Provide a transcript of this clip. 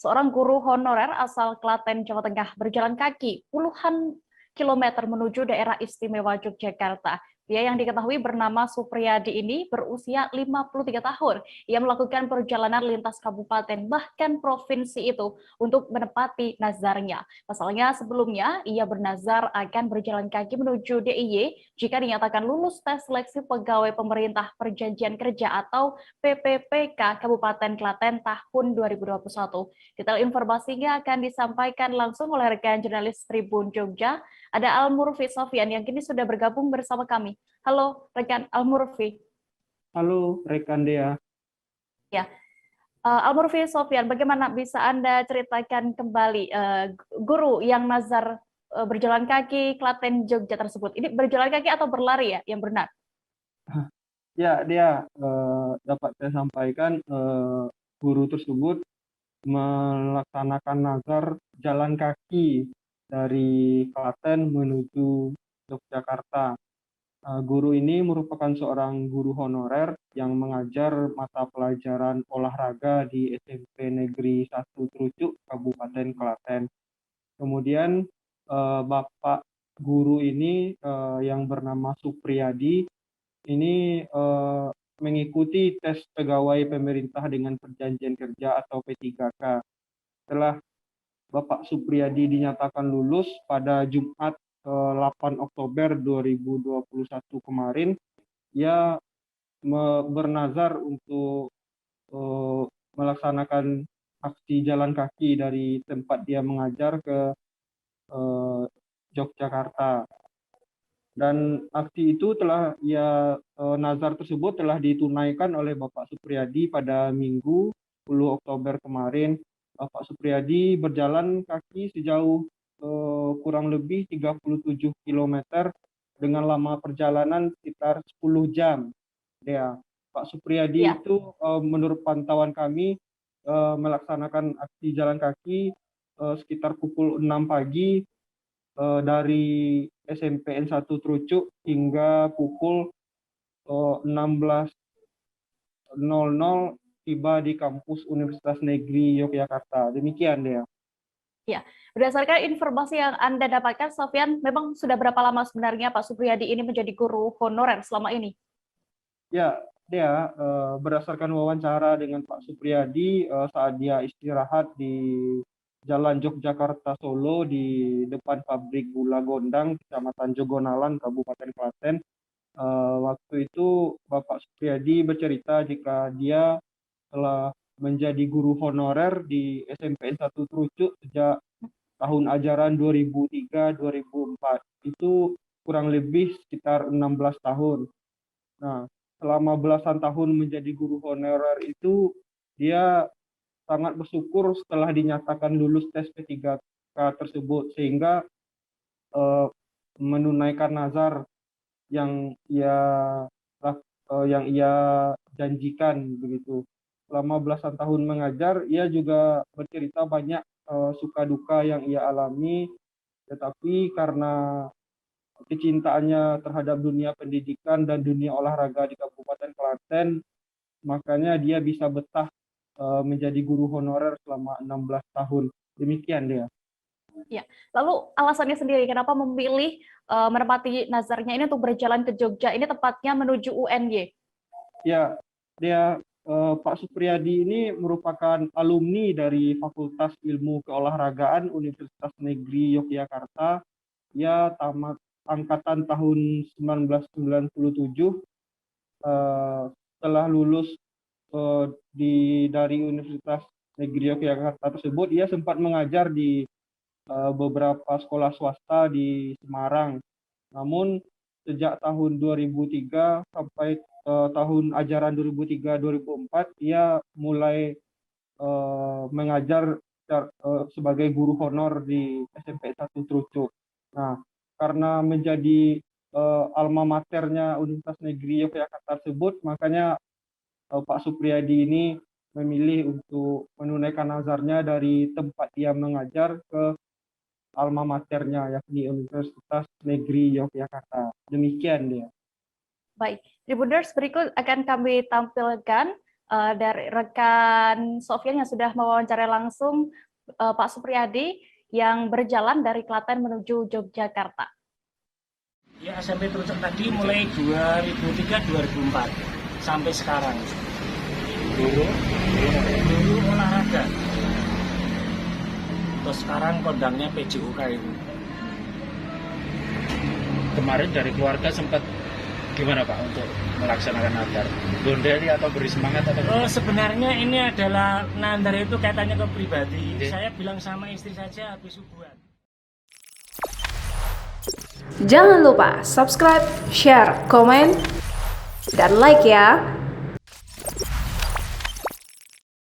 seorang guru honorer asal Klaten, Jawa Tengah berjalan kaki puluhan kilometer menuju daerah istimewa Yogyakarta. Dia yang diketahui bernama Supriyadi ini berusia 53 tahun. Ia melakukan perjalanan lintas kabupaten bahkan provinsi itu untuk menepati nazarnya. Pasalnya sebelumnya ia bernazar akan berjalan kaki menuju DIY jika dinyatakan lulus tes seleksi pegawai pemerintah perjanjian kerja atau PPPK Kabupaten Klaten tahun 2021. Detail informasinya akan disampaikan langsung oleh rekan jurnalis Tribun Jogja. Ada Al-Murfi Sofyan yang kini sudah bergabung bersama kami. Halo, rekan Al-Murfi. Halo, rekan Dea. Ya, Al-Murfi Sofyan, bagaimana bisa Anda ceritakan kembali guru yang nazar berjalan kaki Klaten Jogja tersebut? Ini berjalan kaki atau berlari ya yang benar? Ya, Dea, dapat saya sampaikan guru tersebut melaksanakan nazar jalan kaki dari Klaten menuju Yogyakarta. Guru ini merupakan seorang guru honorer yang mengajar mata pelajaran olahraga di SMP Negeri 1 Trucuk, Kabupaten Klaten. Kemudian Bapak guru ini yang bernama Supriyadi ini mengikuti tes pegawai pemerintah dengan perjanjian kerja atau P3K. Setelah Bapak Supriyadi dinyatakan lulus pada Jumat 8 Oktober 2021 kemarin, ia bernazar untuk melaksanakan aksi jalan kaki dari tempat dia mengajar ke Yogyakarta. Dan aksi itu nazar tersebut telah ditunaikan oleh Bapak Supriyadi pada Minggu 10 Oktober kemarin. Bapak Supriyadi berjalan kaki sejauh kurang lebih 37 km dengan lama perjalanan sekitar 10 jam. Ya, Pak Supriyadi itu menurut pantauan kami melaksanakan aksi jalan kaki sekitar pukul 6 pagi dari SMPN 1 Trucuk hingga pukul 16.00 tiba di kampus Universitas Negeri Yogyakarta. Demikian, Dea. Ya, berdasarkan informasi yang Anda dapatkan, Sofyan, memang sudah berapa lama sebenarnya Pak Supriyadi ini menjadi guru honorer selama ini? Ya, Dea, berdasarkan wawancara dengan Pak Supriyadi saat dia istirahat di Jalan Yogyakarta Solo di depan pabrik gula Gondang, Kecamatan Jogonalan, Kabupaten Klaten. Waktu itu Bapak Supriyadi bercerita jika dia telah menjadi guru honorer di SMPN 1 Trucuk sejak tahun ajaran 2003-2004. Itu kurang lebih sekitar 16 tahun. Nah, selama belasan tahun menjadi guru honorer itu, dia sangat bersyukur setelah dinyatakan lulus tes P3K tersebut, sehingga menunaikan nazar yang ia janjikan begitu. Selama belasan tahun mengajar, ia juga bercerita banyak suka duka yang ia alami, tetapi karena kecintaannya terhadap dunia pendidikan dan dunia olahraga di Kabupaten Klaten, makanya dia bisa betah menjadi guru honorer selama 16 tahun. Demikian dia. Ya, lalu alasannya sendiri kenapa memilih menepati nazarnya ini untuk berjalan ke Jogja, ini tepatnya menuju UNY? Ya, dia Pak Supriyadi ini merupakan alumni dari Fakultas Ilmu Keolahragaan Universitas Negeri Yogyakarta. Ia tamat angkatan tahun 1997. Setelah lulus dari Universitas Negeri Yogyakarta tersebut, ia sempat mengajar di beberapa sekolah swasta di Semarang. Namun sejak tahun 2003 sampai tahun ajaran 2003-2004, ia mulai mengajar sebagai guru honor di SMP 1 Trucuk. Nah, karena menjadi alma maternya Universitas Negeri Yogyakarta tersebut, makanya Pak Supriyadi ini memilih untuk menunaikan nazarnya dari tempat dia mengajar ke alma maternya, yakni Universitas Negeri Yogyakarta. Demikian dia. Baik, Tribuners, berikut akan kami tampilkan dari rekan Sofyan yang sudah mewawancarai langsung Pak Supriyadi yang berjalan dari Klaten menuju Yogyakarta. Ya, SMP Trucok tadi mulai 2003-2004 sampai sekarang. Dulu olahraga. Terus sekarang kondangnya PJUK itu. Kemarin dari keluarga sempat gimana Pak untuk melaksanakan nadar? Gondeli atau beri semangat atau? Sebenarnya ini adalah nadar itu kaitannya ke pribadi. Saya bilang sama istri saja habis subuhan. Jangan lupa subscribe, share, komen, dan like ya.